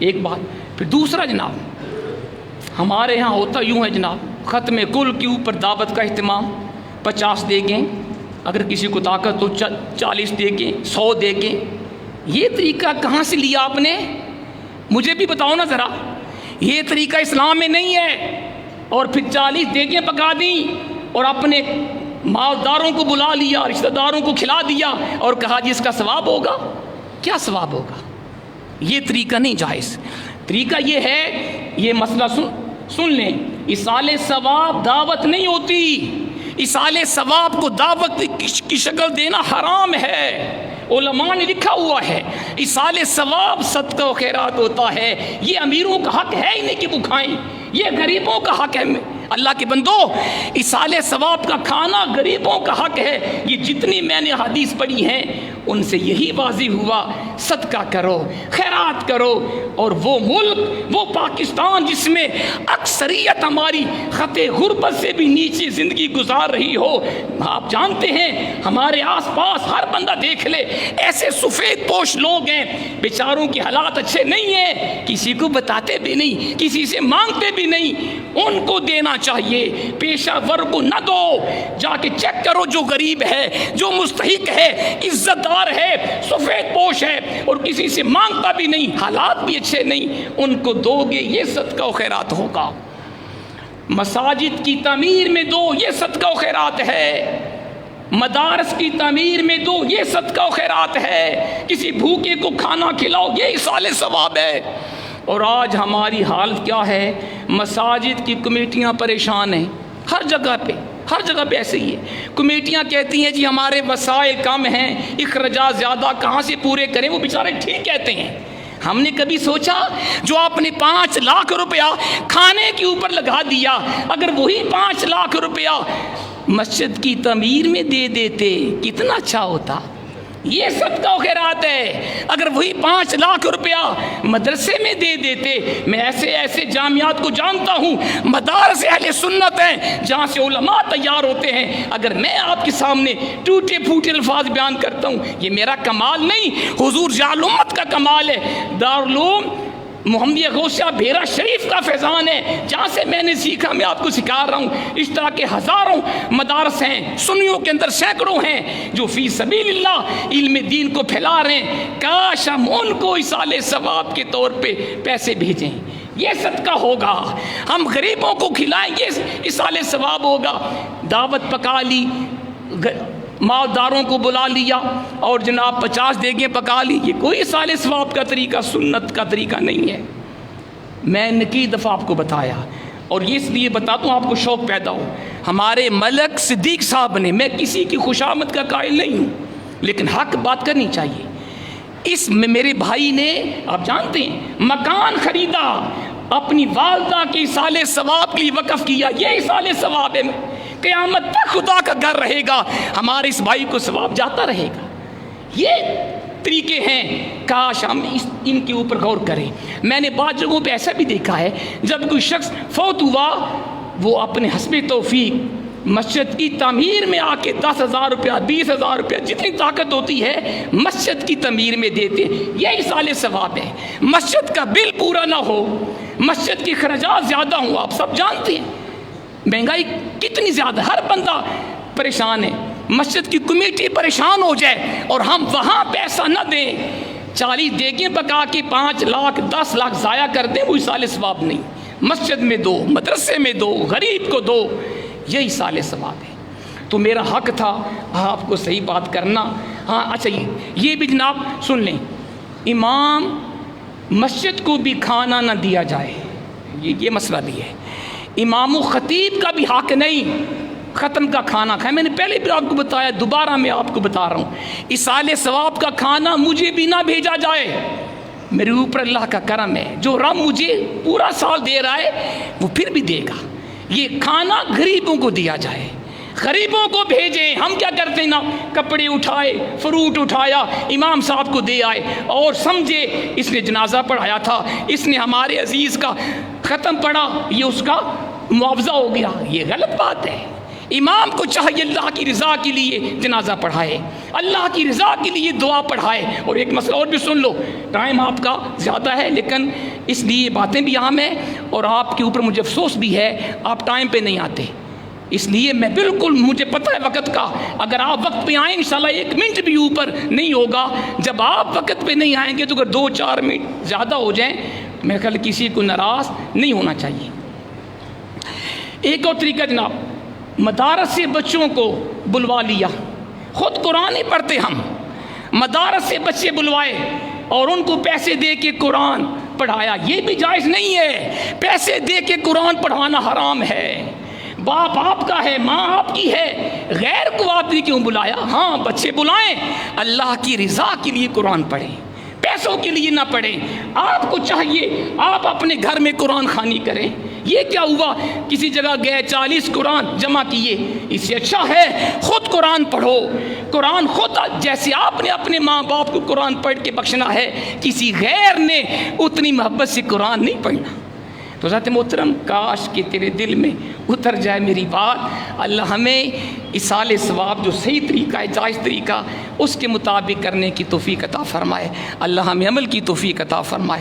ایک بات. پھر دوسرا جناب، ہمارے ہاں ہوتا یوں ہے جناب، ختم کل کے اوپر دعوت کا اہتمام، 50 دے گیں، اگر کسی کو طاقت تو 40 دے گیں، 100 دے گیں. یہ طریقہ کہاں سے لیا آپ نے؟ مجھے بھی بتاؤ نا ذرا. یہ طریقہ اسلام میں نہیں ہے. اور پھر 40 دیگیں پکا دیں اور اپنے مالداروں کو بلا لیا، رشتہ داروں کو کھلا دیا اور کہا جی اس کا ثواب ہوگا. کیا ثواب ہوگا؟ یہ طریقہ نہیں جائز. طریقہ یہ ہے، یہ مسئلہ سن لیں، ایصال ثواب دعوت نہیں ہوتی. ایصال ثواب کو دعوت کی شکل دینا حرام ہے. علماء نے لکھا ہوا ہے ایصال ثواب صدقہ و خیرات ہوتا ہے. یہ امیروں کا حق ہے ہی نہیں کہ وہ کھائیں، یہ غریبوں کا حق ہے. اللہ کے بندو، ایصال ثواب کا کھانا غریبوں کا حق ہے. یہ جتنی میں نے حدیث پڑھی ہیں ان سے یہی واضح ہوا، صدقہ کرو، خیرات کرو. اور وہ ملک، وہ پاکستان جس میں اکثریت ہماری خط غربت سے بھی نیچے زندگی گزار رہی ہو، آپ جانتے ہیں ہمارے آس پاس ہر بندہ دیکھ لے ایسے سفید پوش لوگ ہیں، بیچاروں کے حالات اچھے نہیں ہیں، کسی کو بتاتے بھی نہیں، کسی سے مانگتے بھی نہیں. ان کو دینا چاہیے، پیشہ ور کو نہ دو. جا کے چیک کرو جو غریب ہے، جو مستحق ہے، عزت دار ہے، سفید پوش ہے اور کسی سے مانگتا بھی نہیں، حالات بھی اچھے نہیں، ان کو دو گے یہ صدقہ و خیرات ہوگا. مساجد کی تعمیر میں دو، یہ صدقہ و خیرات ہے. مدارس کی تعمیر میں دو، یہ صدقہ و خیرات ہے. کسی بھوکے کو کھانا کھلاؤ، یہ ایصال ثواب ہے. اور آج ہماری حالت کیا ہے؟ مساجد کی کمیٹیاں پریشان ہیں، ہر جگہ پہ ایسے ہی ہے. کمیٹیاں کہتی ہیں جی ہمارے وسائل کم ہیں، اخراجات زیادہ، کہاں سے پورے کریں؟ وہ بیچارے ٹھیک کہتے ہیں. ہم نے کبھی سوچا جو آپ نے 5 لاکھ روپیہ کھانے کے اوپر لگا دیا، اگر وہی 5 لاکھ روپیہ مسجد کی تعمیر میں دے دیتے کتنا اچھا ہوتا. یہ صدقہ و خیرات ہے. اگر وہی 5 لاکھ روپیہ مدرسے میں دے دیتے. میں ایسے جامعات کو جانتا ہوں، مدارس اہل سنت ہیں جہاں سے علماء تیار ہوتے ہیں. اگر میں آپ کے سامنے ٹوٹے پھوٹے الفاظ بیان کرتا ہوں، یہ میرا کمال نہیں، حضور جعل امت کا کمال ہے. دارالعلوم محمدیہ غوثیہ بھیرا شریف کا فیضان ہے، جہاں سے میں نے سیکھا، میں آپ کو سکھا رہا ہوں. اس طرح کے ہزاروں مدارس ہیں، سنیوں کے اندر سینکڑوں ہیں جو فی سبیل اللہ علم دین کو پھیلا رہے ہیں. کاش ہم ان کو ایصال ثواب کے طور پہ پیسے بھیجیں، یہ صدقہ ہوگا. ہم غریبوں کو کھلائیں، یہ ایصال ثواب ہوگا. دعوت پکا لی، مالداروں کو بلا لیا اور جناب 50 دیگیں پکا لی، یہ کوئی ایصال ثواب کا طریقہ، سنت کا طریقہ نہیں ہے. میں نے کئی دفعہ آپ کو بتایا، اور یہ اس لیے بتاتا ہوں آپ کو شوق پیدا ہو. ہمارے ملک صدیق صاحب نے، میں کسی کی خوشامد کا قائل نہیں ہوں لیکن حق بات کرنی چاہیے، اس میں میرے بھائی نے، آپ جانتے ہیں، مکان خریدا، اپنی والدہ کے ایصال ثواب کے لیے وقف کیا. یہ ایصال ثواب ہے. قیامت تک خدا کا گھر رہے گا، ہمارے اس بھائی کو ثواب جاتا رہے گا. یہ طریقے ہیں، کاش ہم ان کے اوپر غور کریں. میں نے بعض جگہوں پہ ایسا بھی دیکھا ہے، جب کوئی شخص فوت ہوا، وہ اپنے حسب توفیق مسجد کی تعمیر میں آ کے 10,000 روپیہ، 20,000 روپیہ، جتنی طاقت ہوتی ہے مسجد کی تعمیر میں دیتے. یہ ایصال ثواب ہے. مسجد کا بل پورا نہ ہو، مسجد کی خراجات زیادہ ہوں، آپ سب جانتے ہیں مہنگائی کتنی زیادہ، ہر بندہ پریشان ہے. مسجد کی کمیٹی پریشان ہو جائے اور ہم وہاں پیسہ نہ دیں، 40 دیگیں پکا کے 5 لاکھ 10 لاکھ ضائع کر دیں، وہ ایصال ثواب نہیں. مسجد میں دو، مدرسے میں دو، غریب کو دو، یہ ایصال ثواب ہے. تو میرا حق تھا آپ کو صحیح بات کرنا. ہاں اچھا، یہ بھی جناب سن لیں، امام مسجد کو بھی کھانا نہ دیا جائے، یہ مسئلہ بھی ہے. امام و خطیب کا بھی حق نہیں ختم کا کھانا کھائے. میں نے پہلے بھی آپ کو بتایا، دوبارہ میں آپ کو بتا رہا ہوں، ایصال ثواب کا کھانا مجھے بھی نہ بھیجا جائے. میرے اوپر اللہ کا کرم ہے، جو رب مجھے پورا سال دے رہا ہے وہ پھر بھی دے گا. یہ کھانا غریبوں کو دیا جائے، غریبوں کو بھیجیں. ہم کیا کرتے ہیں نا، کپڑے اٹھائے، فروٹ اٹھایا، امام صاحب کو دے آئے اور سمجھے اس نے جنازہ پڑھایا تھا، اس نے ہمارے عزیز کا ختم پڑھا، یہ اس کا معاوضہ ہو گیا. یہ غلط بات ہے. امام کو چاہیے اللہ کی رضا کے لیے جنازہ پڑھائے، اللہ کی رضا کے لیے دعا پڑھائے۔ اور ایک مسئلہ اور بھی سن لو، ٹائم آپ کا زیادہ ہے لیکن اس لیے باتیں بھی اہم ہیں، اور آپ کے اوپر مجھے افسوس بھی ہے آپ ٹائم پہ نہیں آتے، اس لیے میں بالکل مجھے پتہ ہے وقت کا، اگر آپ وقت پہ آئیں انشاءاللہ 1 منٹ بھی اوپر نہیں ہوگا۔ جب آپ وقت پہ نہیں آئیں گے تو اگر 2-4 منٹ زیادہ ہو جائیں میرے خیال کسی کو ناراض نہیں ہونا چاہیے۔ ایک اور طریقہ جناب، مدارس سے بچوں کو بلوا لیا، خود قرآن نہیں پڑھتے ہم، مدارس سے بچے بلوائے اور ان کو پیسے دے کے قرآن پڑھایا، یہ بھی جائز نہیں ہے۔ پیسے دے کے قرآن پڑھانا حرام ہے۔ باپ آپ کا ہے، ماں آپ کی ہے، غیر کو آپ نے کیوں بلایا؟ ہاں بچے بلائیں، اللہ کی رضا کے لیے قرآن پڑھیں، پیسوں کے لیے نہ پڑھیں۔ آپ کو چاہیے آپ اپنے گھر میں قرآن خوانی کریں۔ یہ کیا ہوا کسی جگہ گئے 40 قرآن جمع کیے، اس سے اچھا ہے خود قرآن پڑھو۔ قرآن خود جیسے آپ نے اپنے ماں باپ کو قرآن پڑھ کے بخشنا ہے، کسی غیر نے اتنی محبت سے قرآن نہیں پڑھنا۔ تو ذات محترم کاش کہ تیرے دل میں اتر جائے میری بات، اللہ ہمیں ایصال ثواب جو صحیح طریقہ ہے، جائز طریقہ، اس کے مطابق کرنے کی توفیق عطا فرمائے، اللہ ہمیں عمل کی توفیق عطا فرمائے۔